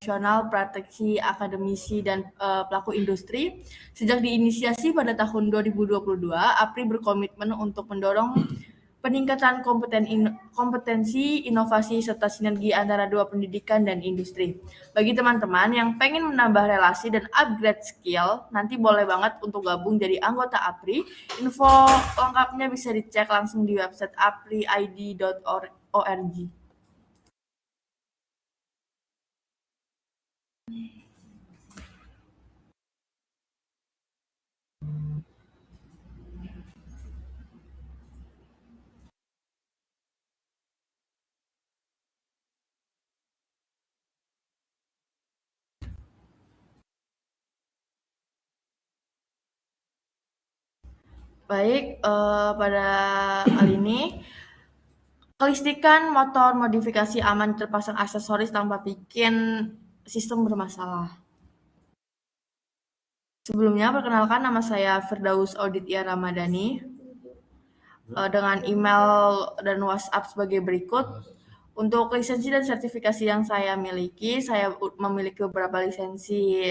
profesional, praktisi, akademisi, dan pelaku industri. Sejak diinisiasi pada tahun 2022, APRI berkomitmen untuk mendorong peningkatan kompetensi, inovasi, serta sinergi antara dua pendidikan dan industri. Bagi teman-teman yang pengen menambah relasi dan upgrade skill, nanti boleh banget untuk gabung jadi anggota APRI. Info lengkapnya bisa dicek langsung di website apriid.org. Baik, pada kali ini kelistrikan motor modifikasi aman terpasang aksesoris tanpa bikin sistem bermasalah. Sebelumnya, perkenalkan nama saya Firdaus Auditya Ramadhani dengan email dan WhatsApp sebagai berikut. Untuk lisensi dan sertifikasi yang saya miliki, saya memiliki beberapa lisensi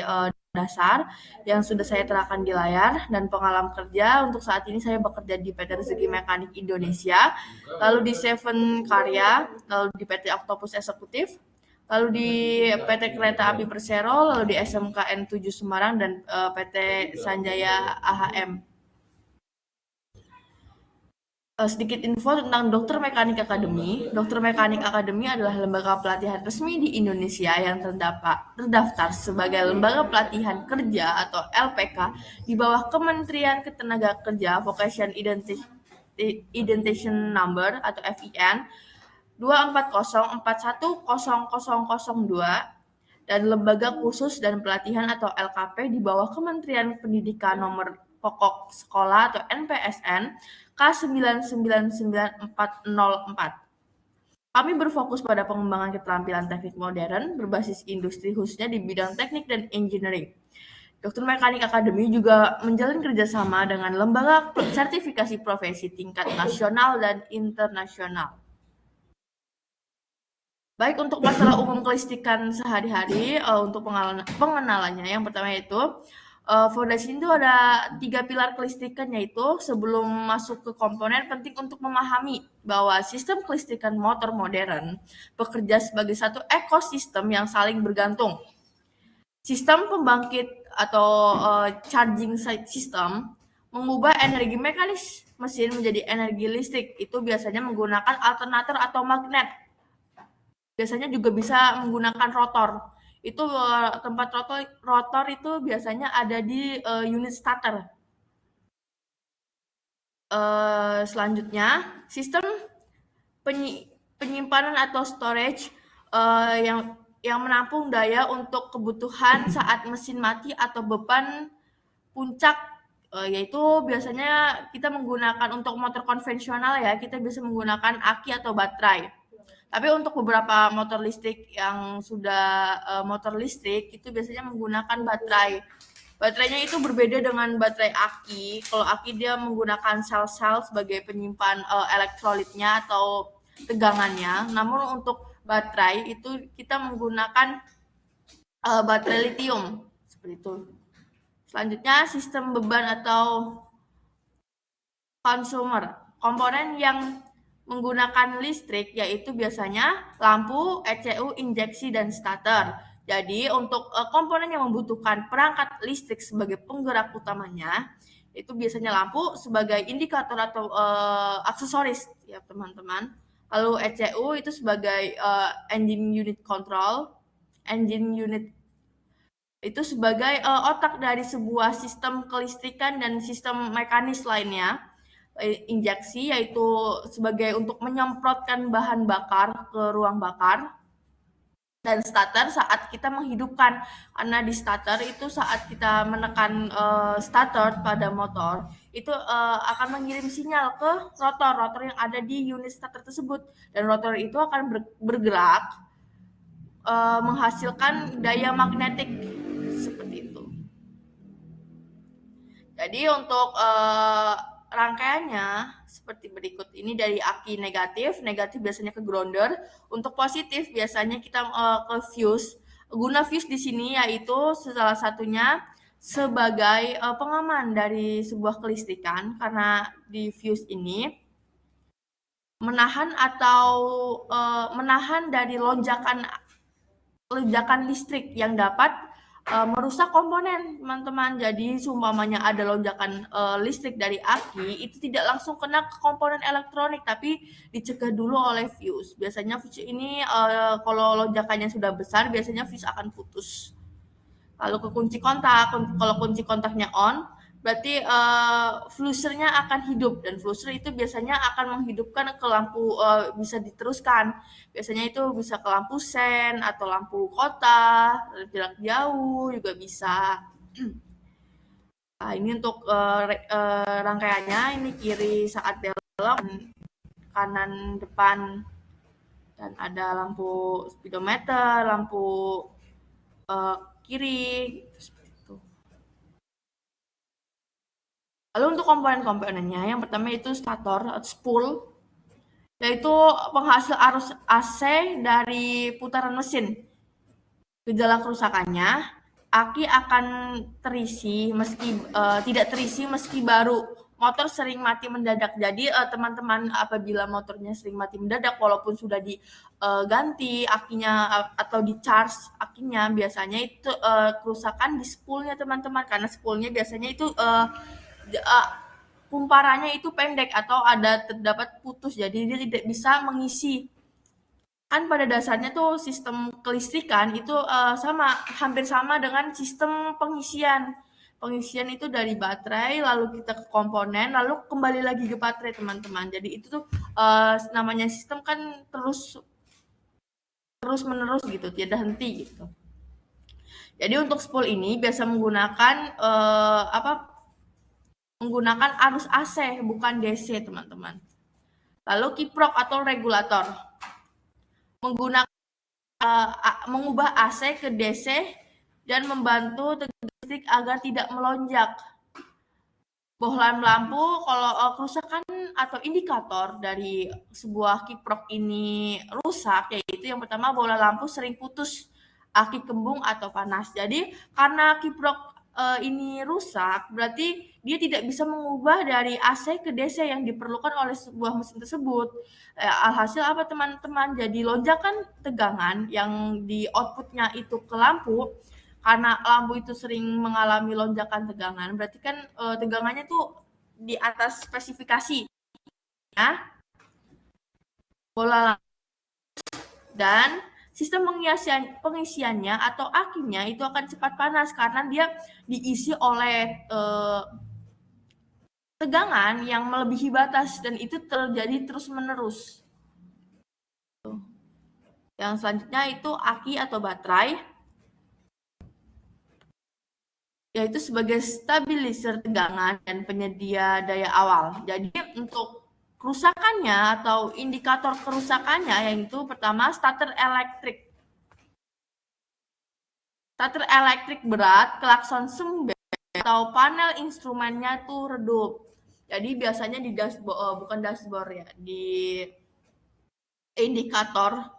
dasar yang sudah saya terapkan di layar, dan pengalaman kerja untuk saat ini saya bekerja di PT Rezeki Mekanik Indonesia, lalu di Seven Karya, lalu di PT Octopus Eksekutif, lalu di PT Kereta Api Persero, lalu di SMKN 7 Semarang, dan PT Sanjaya AHM. Sedikit info tentang Dokter Mekanik Academy. Dokter Mekanik Academy adalah lembaga pelatihan resmi di Indonesia yang terdaftar sebagai lembaga pelatihan kerja atau LPK di bawah Kementerian Ketenagakerjaan Vocation Identification Number atau FIN 240410002 dan lembaga khusus dan pelatihan atau LKP di bawah Kementerian Pendidikan nomor pokok sekolah atau NPSN K999404. Kami berfokus pada pengembangan keterampilan teknik modern berbasis industri khususnya di bidang teknik dan engineering. Dokter Mekanik Academy juga menjalin kerjasama dengan lembaga sertifikasi profesi tingkat nasional dan internasional. Baik, untuk masalah umum kelistrikan sehari-hari, untuk pengenalannya, yang pertama itu fondasi itu ada 3 pilar kelistrikan, yaitu sebelum masuk ke komponen penting untuk memahami bahwa sistem kelistrikan motor modern bekerja sebagai satu ekosistem yang saling bergantung. Sistem pembangkit atau charging system mengubah energi mekanis mesin menjadi energi listrik. Itu biasanya menggunakan alternator atau magnet. Biasanya juga bisa menggunakan rotor. Itu tempat rotor itu biasanya ada di unit starter. Selanjutnya, sistem penyimpanan atau storage yang menampung daya untuk kebutuhan saat mesin mati atau beban puncak, yaitu biasanya kita menggunakan untuk motor konvensional ya, kita bisa menggunakan aki atau baterai. Tapi untuk beberapa motor listrik yang sudah motor listrik itu biasanya menggunakan baterai. Baterainya itu berbeda dengan baterai aki. Kalau aki dia menggunakan sel-sel sebagai penyimpan elektrolitnya atau tegangannya. Namun untuk baterai itu kita menggunakan baterai litium seperti itu. Selanjutnya, sistem beban atau consumer. Komponen yang menggunakan listrik yaitu biasanya lampu, ECU, injeksi, dan starter. Jadi untuk komponen yang membutuhkan perangkat listrik sebagai penggerak utamanya, itu biasanya lampu sebagai indikator atau aksesoris ya teman-teman. Lalu ECU itu sebagai engine unit control, engine unit itu sebagai otak dari sebuah sistem kelistrikan dan sistem mekanis lainnya. Injeksi yaitu sebagai untuk menyemprotkan bahan bakar ke ruang bakar, dan starter saat kita menghidupkan, karena di starter itu saat kita menekan starter pada motor itu akan mengirim sinyal ke rotor yang ada di unit starter tersebut, dan rotor itu akan bergerak menghasilkan daya magnetik seperti itu. Jadi untuk rangkaiannya seperti berikut ini. Dari aki negatif biasanya ke grounder. Untuk positif biasanya kita ke fuse Guna fuse di sini yaitu salah satunya sebagai pengaman dari sebuah kelistrikan, karena di fuse ini menahan dari ledakan listrik yang dapat merusak komponen, teman-teman. Jadi seumpamanya ada lonjakan listrik dari aki, itu tidak langsung kena ke komponen elektronik, tapi dicegah dulu oleh fuse. Biasanya fuse ini kalau lonjakannya sudah besar, biasanya fuse akan putus. Lalu ke kunci kontak, kalau kunci kontaknya on, berarti flushernya akan hidup, dan flusher itu biasanya akan menghidupkan ke lampu, bisa diteruskan. Biasanya itu bisa ke lampu sen atau lampu kota, jarak jauh juga bisa. Nah, ini untuk rangkaiannya, ini kiri saat belok, kanan depan, dan ada lampu speedometer, lampu kiri, seperti itu. Lalu untuk komponen-komponennya, yang pertama itu stator atau spool, yaitu penghasil arus AC dari putaran mesin. Gejala kerusakannya, aki akan tidak terisi meski baru. Motor sering mati mendadak. Jadi teman-teman apabila motornya sering mati mendadak, walaupun sudah diganti akinya atau di charge akinya, biasanya itu kerusakan di spoolnya, teman-teman, karena spoolnya biasanya itu kumparannya itu pendek atau terdapat putus, jadi dia tidak bisa mengisi. Kan pada dasarnya tuh sistem kelistrikan itu hampir sama dengan sistem pengisian. Pengisian itu dari baterai, lalu kita ke komponen, lalu kembali lagi ke baterai, teman-teman. Jadi itu tuh namanya sistem kan terus menerus gitu, tidak henti gitu. Jadi untuk spool ini biasa menggunakan arus AC, bukan DC, teman-teman. Lalu kiprok atau regulator, mengubah AC ke DC dan membantu tegangan listrik agar tidak melonjak. Bohlam lampu, kalau kerusakan atau indikator dari sebuah kiprok ini rusak, yaitu yang pertama, bola lampu sering putus, aki kembung atau panas. Jadi karena kiprok ini rusak, berarti dia tidak bisa mengubah dari AC ke DC yang diperlukan oleh sebuah mesin tersebut. Alhasil apa, teman-teman? Jadi lonjakan tegangan yang di outputnya itu ke lampu, karena lampu itu sering mengalami lonjakan tegangan, berarti kan tegangannya tuh di atas spesifikasi ya, bola lampu, dan sistem pengisiannya atau akinya itu akan cepat panas karena dia diisi oleh tegangan yang melebihi batas, dan itu terjadi terus-menerus. Yang selanjutnya itu aki atau baterai, yaitu sebagai stabilizer tegangan dan penyedia daya awal. Jadi untuk kerusakannya atau indikator kerusakannya, yaitu pertama starter elektrik. Starter elektrik berat, klakson sumber, atau panel instrumennya tuh redup. Jadi biasanya di bukan dashboard ya, di indikator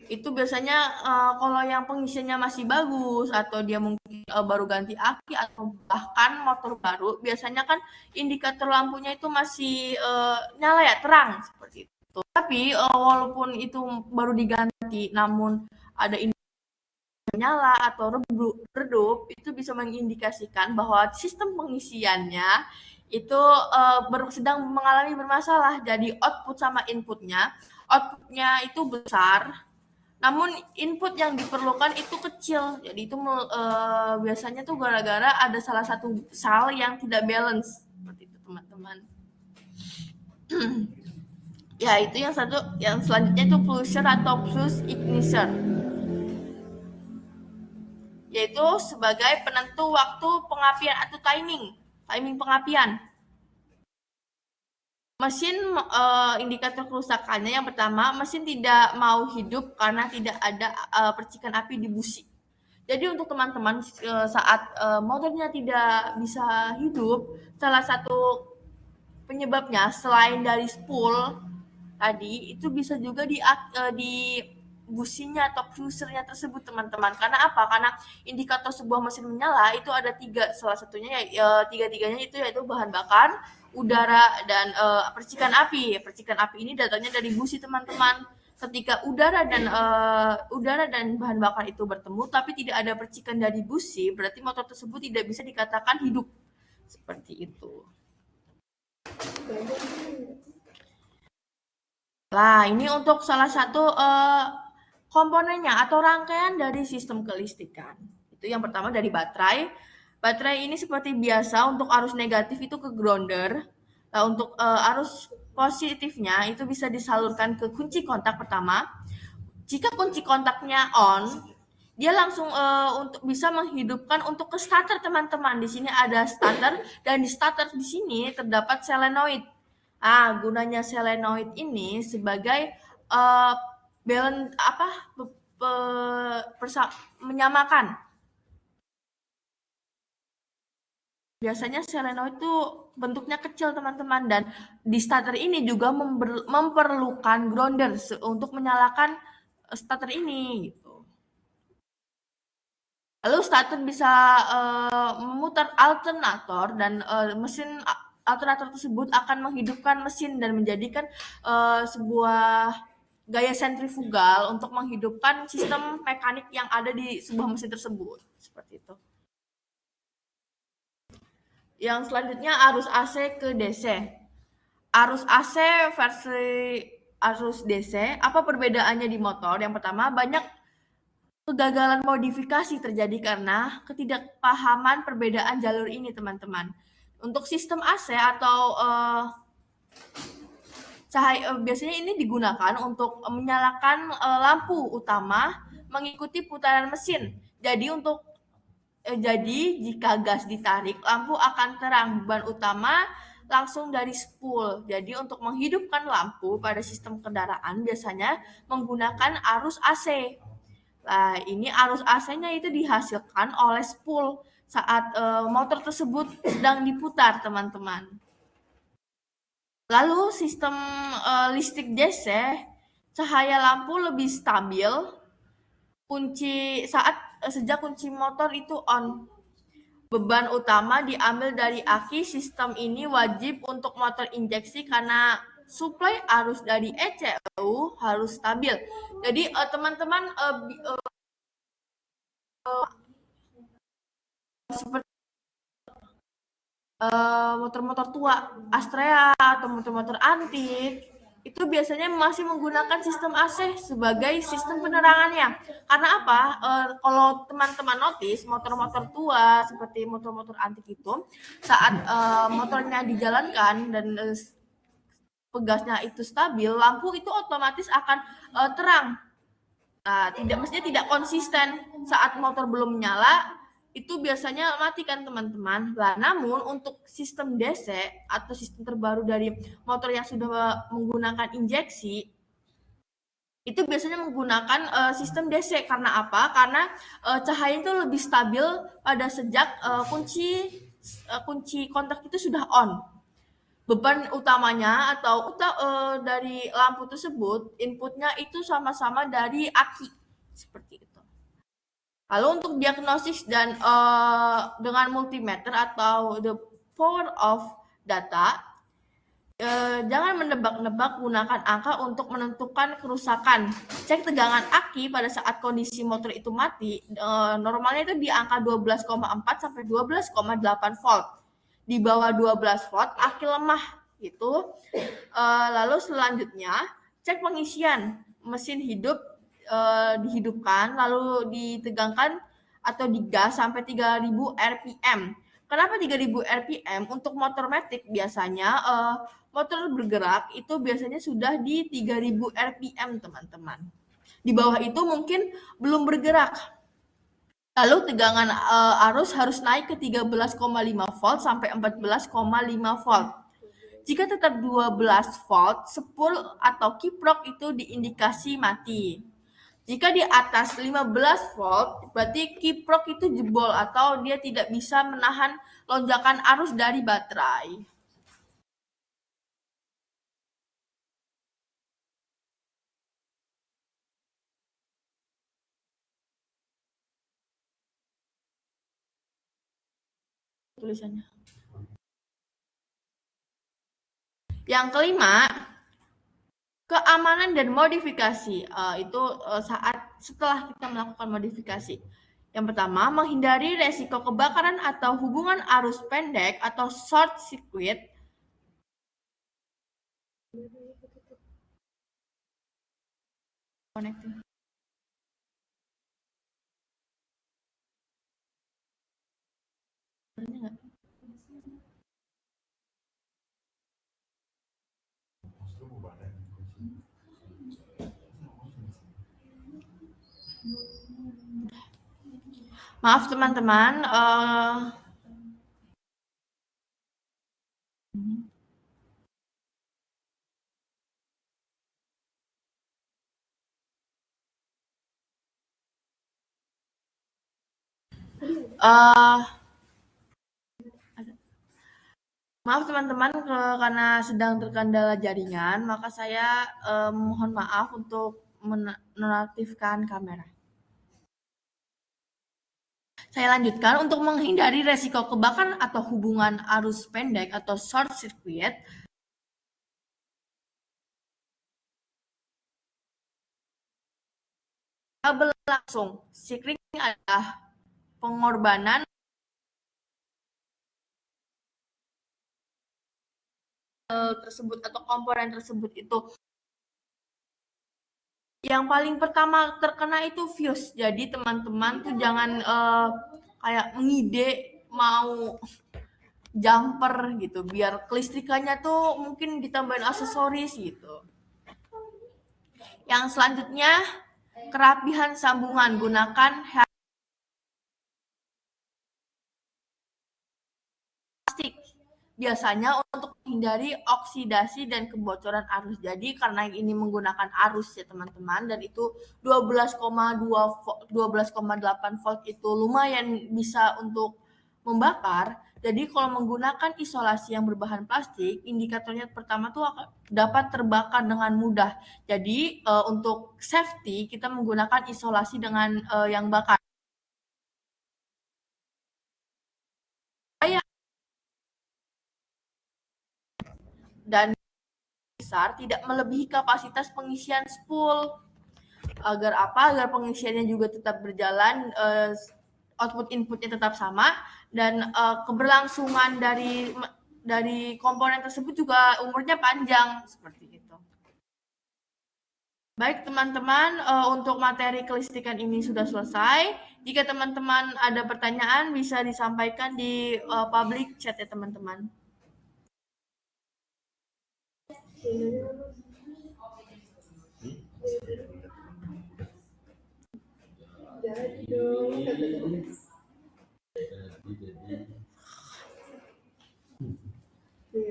itu biasanya kalau yang pengisiannya masih bagus atau dia mungkin baru ganti aki atau bahkan motor baru, biasanya kan indikator lampunya itu masih nyala ya, terang seperti itu. Tapi walaupun itu baru diganti, namun ada indikator nyala atau redup, itu bisa mengindikasikan bahwa sistem pengisiannya itu sedang mengalami bermasalah. Jadi output sama outputnya itu besar, namun input yang diperlukan itu kecil. Jadi itu biasanya tuh gara-gara ada salah satu sal yang tidak balance, seperti itu, teman-teman. Ya, itu yang selanjutnya itu pusher atau fuse ignition, yaitu sebagai penentu waktu pengapian atau timing pengapian. Mesin indikator kerusakannya, yang pertama, mesin tidak mau hidup karena tidak ada percikan api di busi. Jadi untuk teman-teman saat motornya tidak bisa hidup, salah satu penyebabnya selain dari spool tadi, itu bisa juga businya atau fusernya tersebut, teman-teman. Karena apa? Karena indikator sebuah mesin menyala itu ada tiga, salah satunya tiga-tiganya itu yaitu bahan bakar, udara, dan percikan api. Percikan api ini datangnya dari busi, teman-teman. Ketika udara dan bahan bakar itu bertemu tapi tidak ada percikan dari busi, berarti motor tersebut tidak bisa dikatakan hidup. Seperti itu. Nah, ini untuk salah satu komponennya atau rangkaian dari sistem kelistrikan. Itu yang pertama dari baterai. Baterai ini seperti biasa untuk arus negatif itu ke grounder. Nah, untuk arus positifnya itu bisa disalurkan ke kunci kontak pertama. Jika kunci kontaknya on, dia langsung untuk bisa menghidupkan untuk ke starter, teman-teman. Di sini ada starter dan di starter di sini terdapat solenoid. Gunanya solenoid ini sebagai balance apa menyamakan. Biasanya solenoid itu bentuknya kecil, teman-teman, dan di starter ini juga memerlukan grounder untuk menyalakan starter ini gitu. Lalu starter bisa memutar alternator dan mesin alternator tersebut akan menghidupkan mesin dan menjadikan sebuah gaya sentrifugal untuk menghidupkan sistem mekanik yang ada di sebuah mesin tersebut. Seperti itu. Yang selanjutnya arus AC ke DC. Arus AC versi arus DC, apa perbedaannya di motor? Yang pertama, banyak kegagalan modifikasi terjadi karena ketidakpahaman perbedaan jalur ini, teman-teman. Untuk sistem AC atau biasanya ini digunakan untuk menyalakan lampu utama mengikuti putaran mesin. Jadi jika gas ditarik, lampu akan terang. Beban utama langsung dari spool. Jadi untuk menghidupkan lampu pada sistem kendaraan biasanya menggunakan arus AC. Nah, ini arus AC-nya itu dihasilkan oleh spool saat motor tersebut sedang diputar, teman-teman. Lalu sistem listrik DC, cahaya lampu lebih stabil sejak kunci motor itu on. Beban utama diambil dari aki. Sistem ini wajib untuk motor injeksi karena suplai arus dari ECU harus stabil. Jadi teman-teman seperti motor-motor tua Astrea atau motor-motor antik itu biasanya masih menggunakan sistem AC sebagai sistem penerangannya. Karena apa? Kalau teman-teman notice motor-motor tua seperti motor-motor antik itu saat motornya dijalankan dan pegasnya itu stabil, lampu itu otomatis akan terang. Nah, mestinya tidak konsisten saat motor belum menyala itu biasanya mati kan, teman-teman. Nah, namun untuk sistem DC atau sistem terbaru dari motor yang sudah menggunakan injeksi itu biasanya menggunakan sistem DC. Karena apa? Karena cahaya itu lebih stabil pada sejak kunci kontak itu sudah on. Beban utamanya atau dari lampu tersebut inputnya itu sama-sama dari aki seperti itu. Lalu untuk diagnosis dan dengan multimeter atau the power of data, jangan menebak-nebak, gunakan angka untuk menentukan kerusakan. Cek tegangan aki pada saat kondisi motor itu mati, normalnya itu di angka 12,4 sampai 12,8 volt. Di bawah 12 volt aki lemah gitu. Lalu selanjutnya cek pengisian mesin hidup, dihidupkan lalu ditegangkan atau digas sampai 3000 rpm. Kenapa 3000 rpm? Untuk motor matic biasanya motor bergerak itu biasanya sudah di 3000 rpm, teman-teman. Di bawah itu mungkin belum bergerak. Lalu tegangan arus harus naik ke 13,5 volt sampai 14,5 volt. Jika tetap 12 volt, spool atau kiprok itu diindikasi mati. Jika di atas 15 volt, berarti kiprok itu jebol atau dia tidak bisa menahan lonjakan arus dari baterai. tulisannya. Yang kelima, keamanan dan modifikasi. Itu saat setelah kita melakukan modifikasi. Yang pertama, menghindari resiko kebakaran atau hubungan arus pendek atau short circuit. Connecting. Maaf teman-teman, maaf teman-teman karena sedang terkendala jaringan, maka saya mohon maaf untuk menonaktifkan kamera. Saya lanjutkan, untuk menghindari resiko kebakaran atau hubungan arus pendek atau short circuit, berlangsung. Sikring adalah pengorbanan tersebut atau komponen tersebut itu. Yang paling pertama terkena itu fuse. Jadi teman-teman tuh jangan kayak mengide mau jumper gitu, biar kelistrikannya tuh mungkin ditambahin aksesoris gitu. Yang selanjutnya, kerapihan sambungan, gunakan plastik. Biasanya untuk menghindari oksidasi dan kebocoran arus. Jadi karena ini menggunakan arus ya teman-teman, dan itu 12,8 volt itu lumayan bisa untuk membakar. Jadi kalau menggunakan isolasi yang berbahan plastik, indikatornya pertama tuh dapat terbakar dengan mudah. Jadi untuk safety kita menggunakan isolasi dengan yang bakar. Dan besar tidak melebihi kapasitas pengisian spool. Agar apa? Agar pengisiannya juga tetap berjalan, output inputnya tetap sama, dan keberlangsungan dari komponen tersebut juga umurnya panjang seperti itu. Baik teman-teman, untuk materi kelistrikan ini sudah selesai. Jika teman-teman ada pertanyaan bisa disampaikan di public chat ya teman-teman.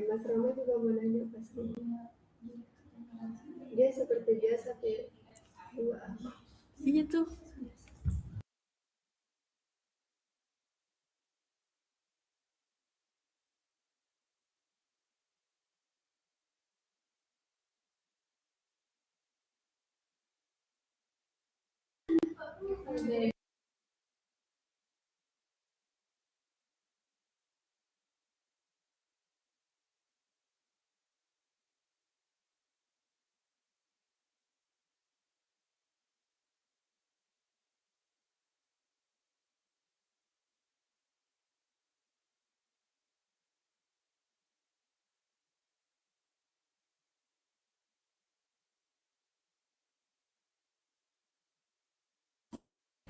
Mas Rama juga mau nanya pasti. Dia seperti biasa kayak dua. Iya tuh.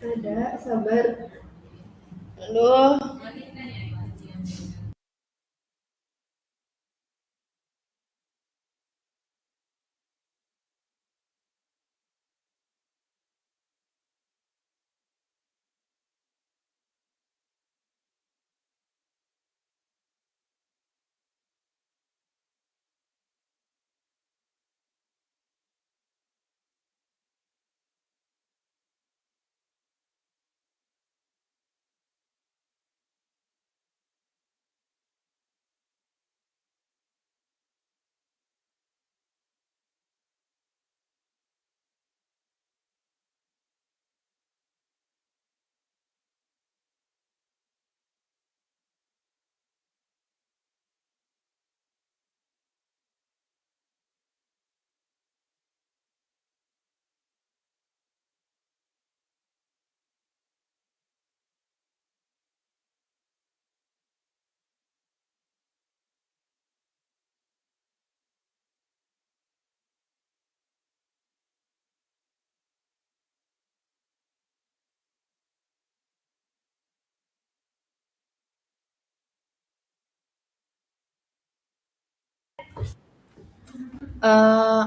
Ada, sabar. Aduh. Eh,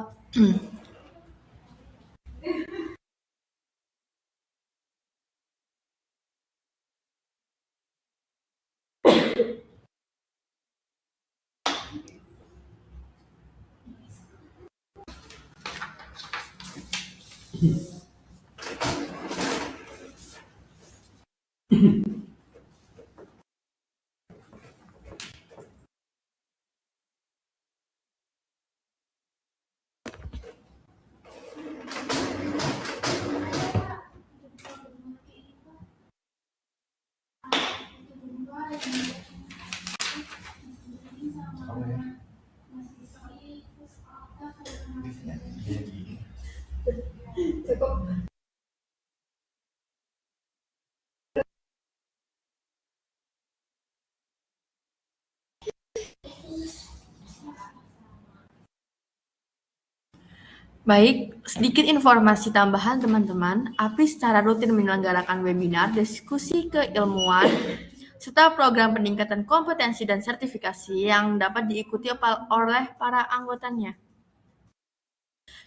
Cukup. Baik, sedikit informasi tambahan teman-teman. APRI secara rutin menyelenggarakan webinar, diskusi keilmuan, serta program peningkatan kompetensi dan sertifikasi yang dapat diikuti oleh para anggotanya.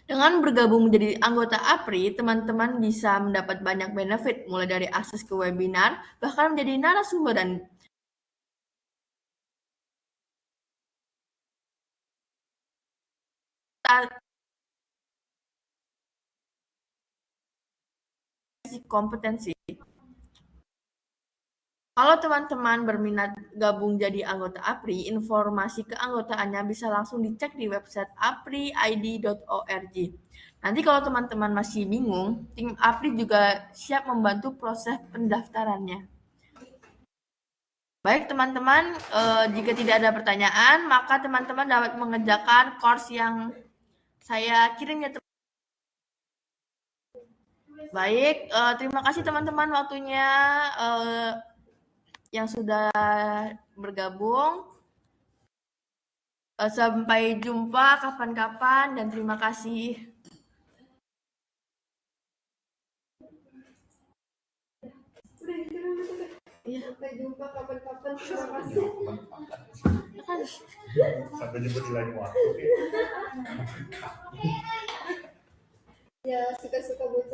Dengan bergabung menjadi anggota APRI, teman-teman bisa mendapat banyak benefit, mulai dari akses ke webinar, bahkan menjadi narasumber dan kompetensi. Kalau teman-teman berminat gabung jadi anggota APRI, informasi keanggotaannya bisa langsung dicek di website aprid.org. Nanti kalau teman-teman masih bingung, tim APRI juga siap membantu proses pendaftarannya. Baik teman-teman, jika tidak ada pertanyaan, maka teman-teman dapat mengerjakan course yang saya kirim ya. Baik, terima kasih teman-teman waktunya yang sudah bergabung. Sampai jumpa kapan-kapan dan terima kasih. Iya. Sampai jumpa kapan-kapan. Terima kasih. Sampai jumpa di lain waktu. Ya, suka-suka bocah.